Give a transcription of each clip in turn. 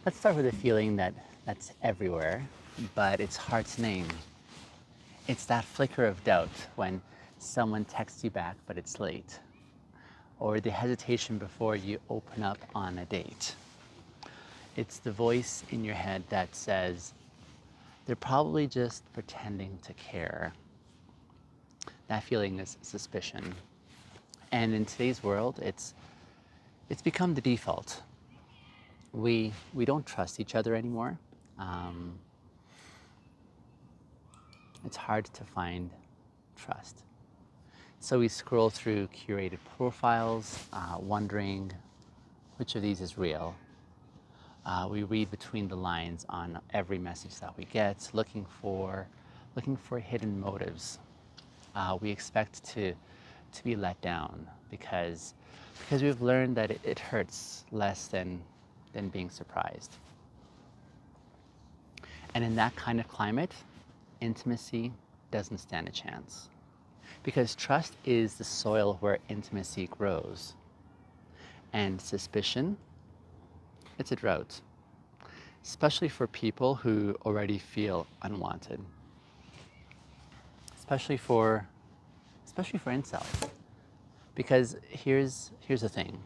Let's start with a feeling that's everywhere, but it's hard to name. It's that flicker of doubt when someone texts you back but it's late, or the hesitation before you open up on a date. It's the voice in your head that says, they're probably just pretending to care. That feeling is suspicion. And in today's world, it's become the default. We don't trust each other anymore. Um, it's hard to find trust. So we scroll through curated profiles, wondering which of these is real. We read between the lines on every message that we get, looking for hidden motives. We expect to be let down because we've learned that it hurts less than being surprised. And in that kind of climate, intimacy doesn't stand a chance. Because trust is the soil where intimacy grows. And suspicion, it's a drought, especially for people who already feel unwanted. Especially for incels. Because here's the thing.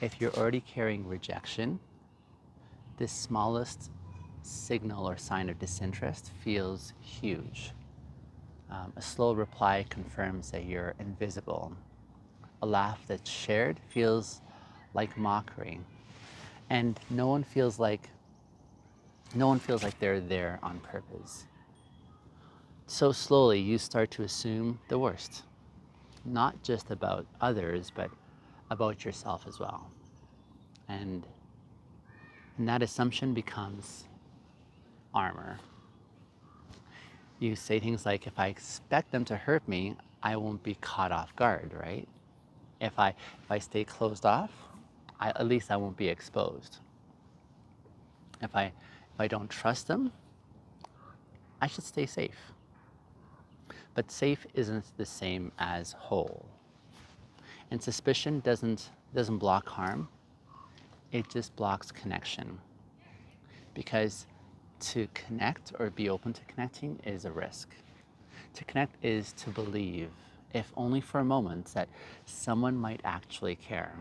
If you're already carrying rejection, the smallest signal or sign of disinterest feels huge. A slow reply confirms that you're invisible. A laugh that's shared feels like mockery. And no one feels like they're there on purpose. So slowly you start to assume the worst, not just about others, but about yourself as well. And, and that assumption becomes armor. You say things like, if I expect them to hurt me, I won't be caught off guard, right? If I stay closed off, at least I won't be exposed. If I don't trust them, I should stay safe. But safe isn't the same as whole. And suspicion doesn't block harm, it just blocks connection. Because to connect or be open to connecting is a risk. To connect is to believe, if only for a moment, that someone might actually care.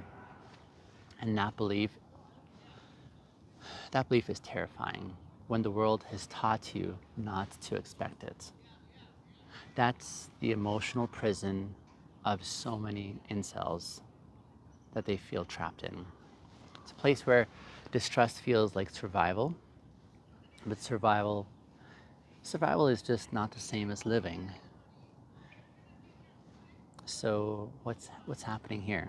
And that belief is terrifying when the world has taught you not to expect it. That's the emotional prison of so many incels that they feel trapped in. It's a place where distrust feels like survival, but survival is just not the same as living. So what's happening here?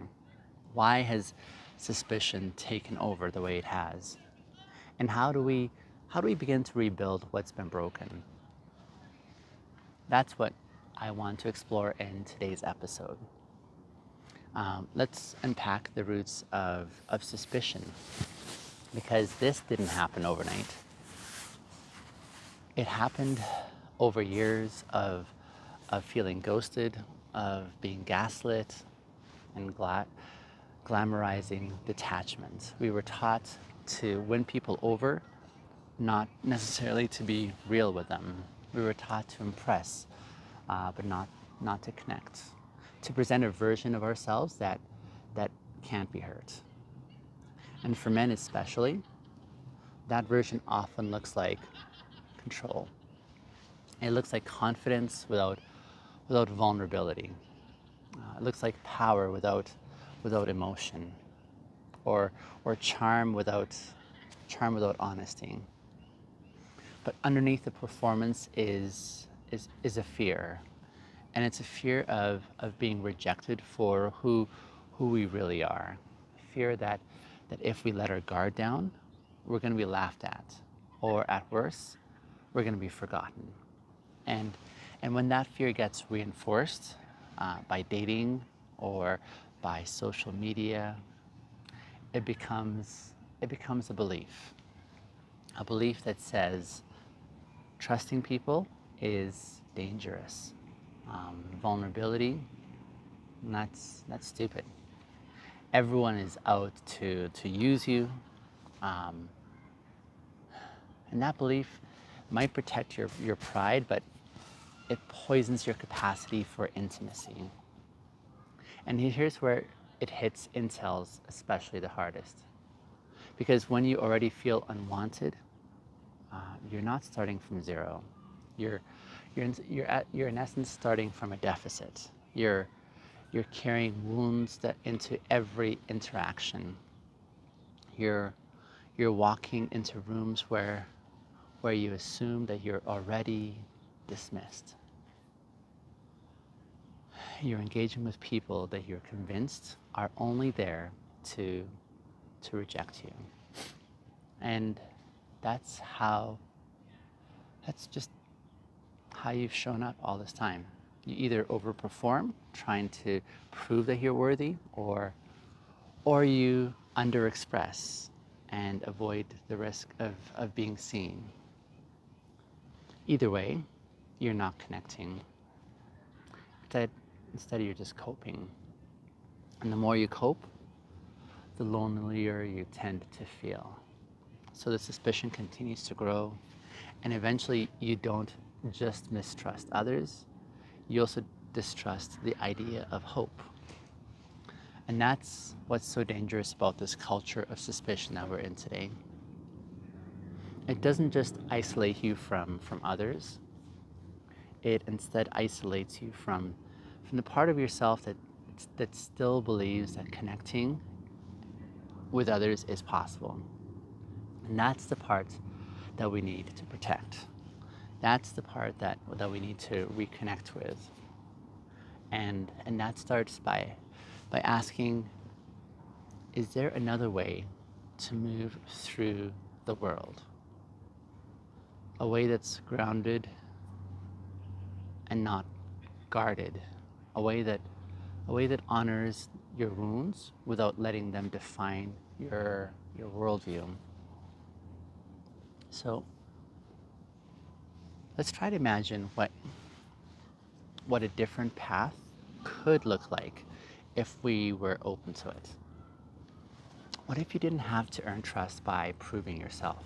Why has suspicion taken over the way it has? And how do we begin to rebuild what's been broken? That's what I want to explore in today's episode. Let's unpack the roots of suspicion, because this didn't happen overnight. It happened over years of feeling ghosted, of being gaslit, and glamorizing detachment. We were taught to win people over, not necessarily to be real with them. We were taught to impress, but not to connect. To present a version of ourselves that can't be hurt. And for men especially, that version often looks like control. It looks like confidence without vulnerability. It looks like power without emotion, or charm without honesty. But underneath the performance is a fear, and it's a fear of being rejected for who we really are. Fear that if we let our guard down, we're going to be laughed at, or at worst, we're going to be forgotten. And and when that fear gets reinforced by dating or by social media, it becomes a belief that says trusting people is dangerous. Vulnerability, that's stupid. Everyone is out to use you, Um, and that belief might protect your pride, but it poisons your capacity for intimacy. And here's where it hits incels especially the hardest. Because when you already feel unwanted, you're not starting from zero. You're, you're in essence starting from a deficit. You're carrying wounds that into every interaction. You're, you're walking into rooms where you assume that you're already dismissed. You're engaging with people that you're convinced are only there to reject you. And that's just how you've shown up all this time. You either overperform, trying to prove that you're worthy, or you underexpress and avoid the risk of being seen. Either way, you're not connecting. Instead, you're just coping. And the more you cope, the lonelier you tend to feel. So the suspicion continues to grow, and eventually you don't just mistrust others, you also distrust the idea of hope. And that's what's so dangerous about this culture of suspicion that we're in today. It doesn't just isolate you from others, it instead isolates you from the part of yourself that still believes that connecting with others is possible. And that's the part that we need to protect. That's the part that we need to reconnect with. And that starts by asking, is there another way to move through the world? A way that's grounded and not guarded. A way that honors your wounds without letting them define your worldview. So let's try to imagine what a different path could look like if we were open to it. What if you didn't have to earn trust by proving yourself?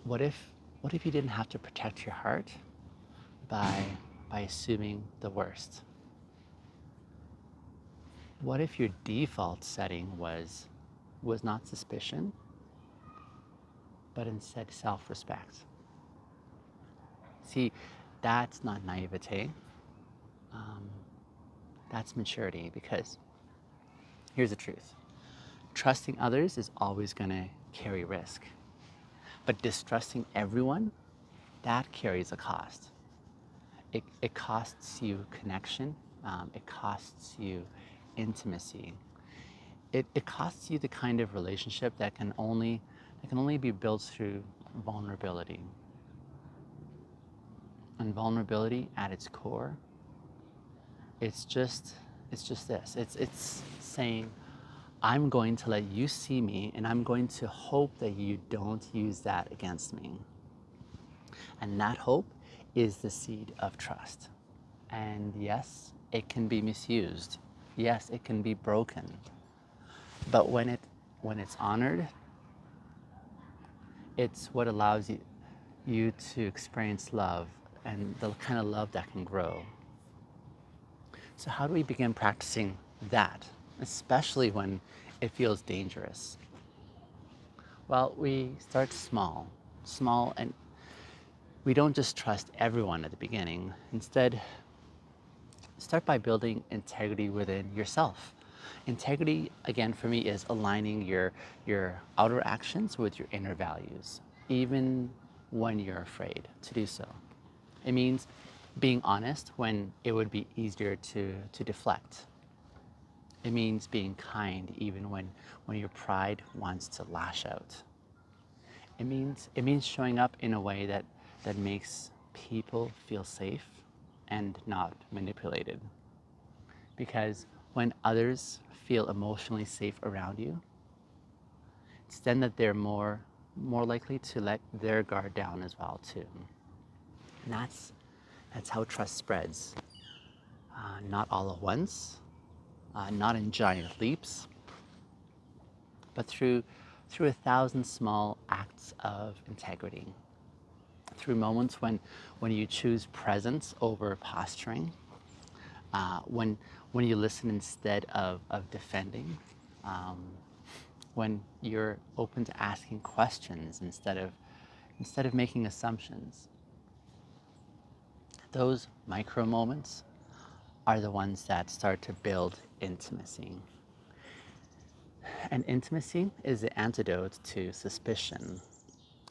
What if you didn't have to protect your heart by assuming the worst? What if your default setting was not suspicion, but instead self-respect? See, that's not naivete. That's maturity, because here's the truth. Trusting others is always going to carry risk. But distrusting everyone, that carries a cost. It costs you connection. It costs you intimacy. It costs you the kind of relationship that can only be built through vulnerability. And vulnerability at its core, it's just this. It's saying, I'm going to let you see me, and I'm going to hope that you don't use that against me. And that hope is the seed of trust. And yes, it can be misused. Yes, it can be broken. But when it's honored, it's what allows you to experience love, and the kind of love that can grow. So how do we begin practicing that, especially when it feels dangerous? Well, we start small, and we don't just trust everyone at the beginning. Instead, start by building integrity within yourself. Integrity, again, for me, is aligning your outer actions with your inner values, even when you're afraid to do so. It means being honest when it would be easier to deflect. It means being kind even when your pride wants to lash out. It means showing up in a way that makes people feel safe and not manipulated. Because when others feel emotionally safe around you, it's then that they're more likely to let their guard down as well too. And that's how trust spreads. Not all at once, not in giant leaps, but through through 1,000 small acts of integrity, through moments when you choose presence over posturing, when you listen instead of defending, um, when you're open to asking questions instead of making assumptions. Those micro moments are the ones that start to build intimacy. And intimacy is the antidote to suspicion,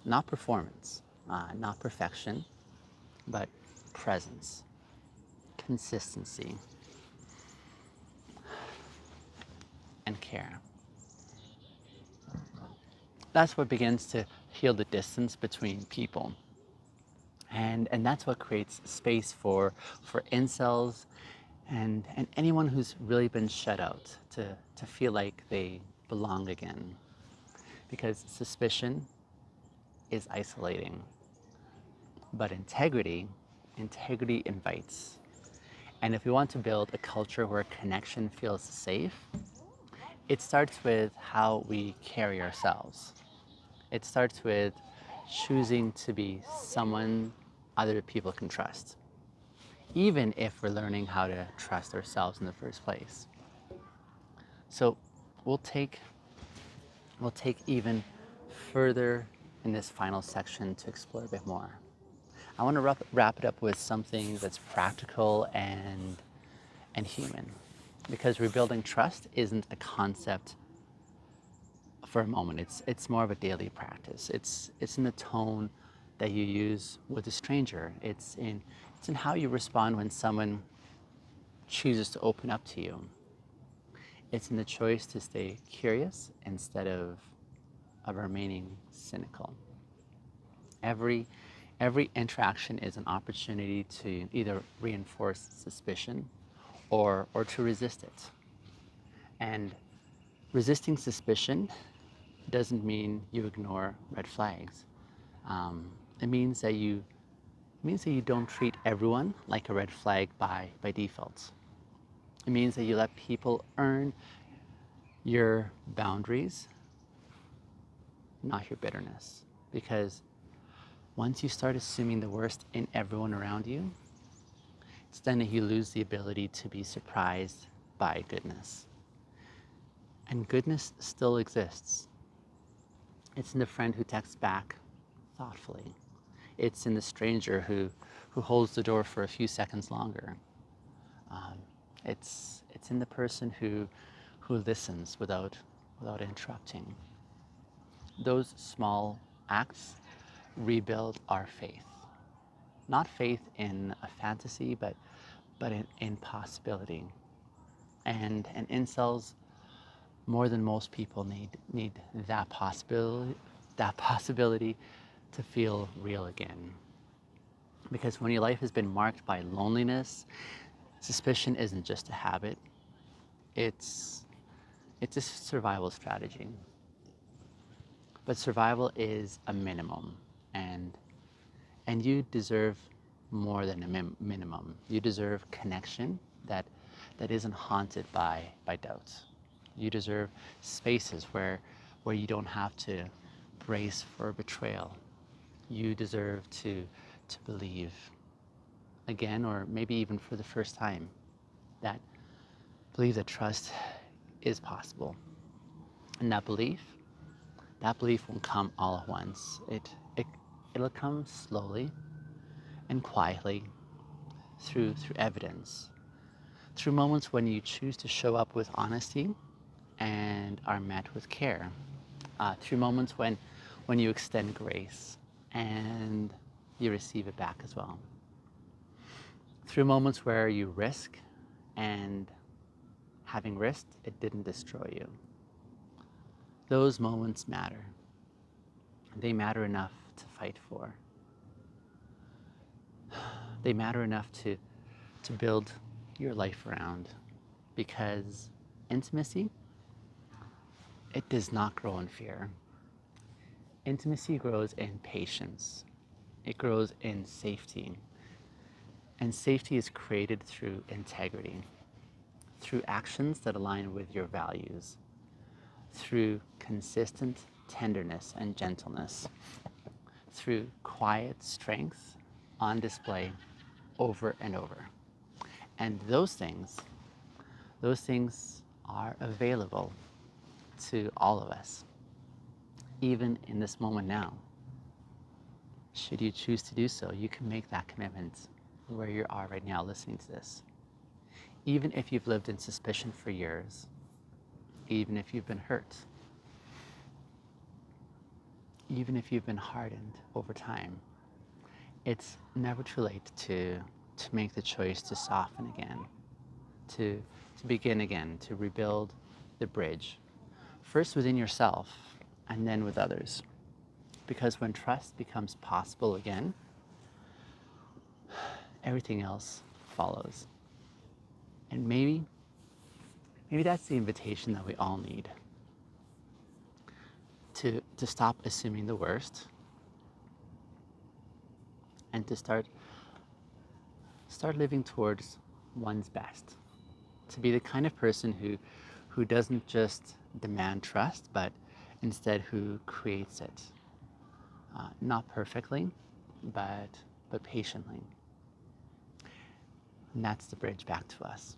not performance, not perfection, but presence, consistency, and care. That's what begins to heal the distance between people. And that's what creates space for incels and anyone who's really been shut out to feel like they belong again. Because suspicion is isolating, but integrity invites. And if we want to build a culture where connection feels safe, it starts with how we carry ourselves. It starts with choosing to be someone other people can trust, even if we're learning how to trust ourselves in the first place. So we'll take even further in this final section to explore a bit more. I want to wrap it up with something that's practical and human, because rebuilding trust isn't a concept for a moment. It's more of a daily practice. It's in the tone that you use with a stranger. It's in how you respond when someone chooses to open up to you. It's in the choice to stay curious instead of remaining cynical. Every interaction is an opportunity to either reinforce suspicion or to resist it. And resisting suspicion doesn't mean you ignore red flags. It means that you don't treat everyone like a red flag by default. It means that you let people earn your boundaries, not your bitterness. Because once you start assuming the worst in everyone around you, it's then that you lose the ability to be surprised by goodness. And goodness still exists. It's in the friend who texts back thoughtfully. It's in the stranger who holds the door for a few seconds longer. It's in the person who listens without interrupting. Those small acts rebuild our faith. Not faith in a fantasy, but in possibility. And incels, more than most people, need that possibility to feel real again. Because when your life has been marked by loneliness, suspicion isn't just a habit, it's a survival strategy. But survival is a minimum, and you deserve more than a minimum. You deserve connection that isn't haunted by doubts. You deserve spaces where you don't have to brace for betrayal. You deserve to believe again, or maybe even for the first time, that trust is possible. And that belief won't come all at once. It'll come slowly and quietly through evidence, through moments when you choose to show up with honesty and are met with care, through moments when you extend grace and you receive it back as well, through moments where you risk and, having risked, it didn't destroy you. Those moments matter. They matter enough to fight for. They matter enough to build your life around, because intimacy, it does not grow in fear. Intimacy grows in patience. It grows in safety. And safety is created through integrity, through actions that align with your values, through consistent tenderness and gentleness through quiet strength on display over and over. And those things are available to all of us, even in this moment now. Should you choose to do so, you can make that commitment where you are right now listening to this. Even if you've lived in suspicion for years, even if you've been hurt, even if you've been hardened over time, it's never too late to make the choice to soften again, to begin again, to rebuild the bridge, first within yourself and then with others. Because when trust becomes possible again, everything else follows. And maybe that's the invitation that we all need, to stop assuming the worst and to start living towards one's best, to be the kind of person who doesn't just demand trust, but instead who creates it, not perfectly, but patiently. And that's the bridge back to us.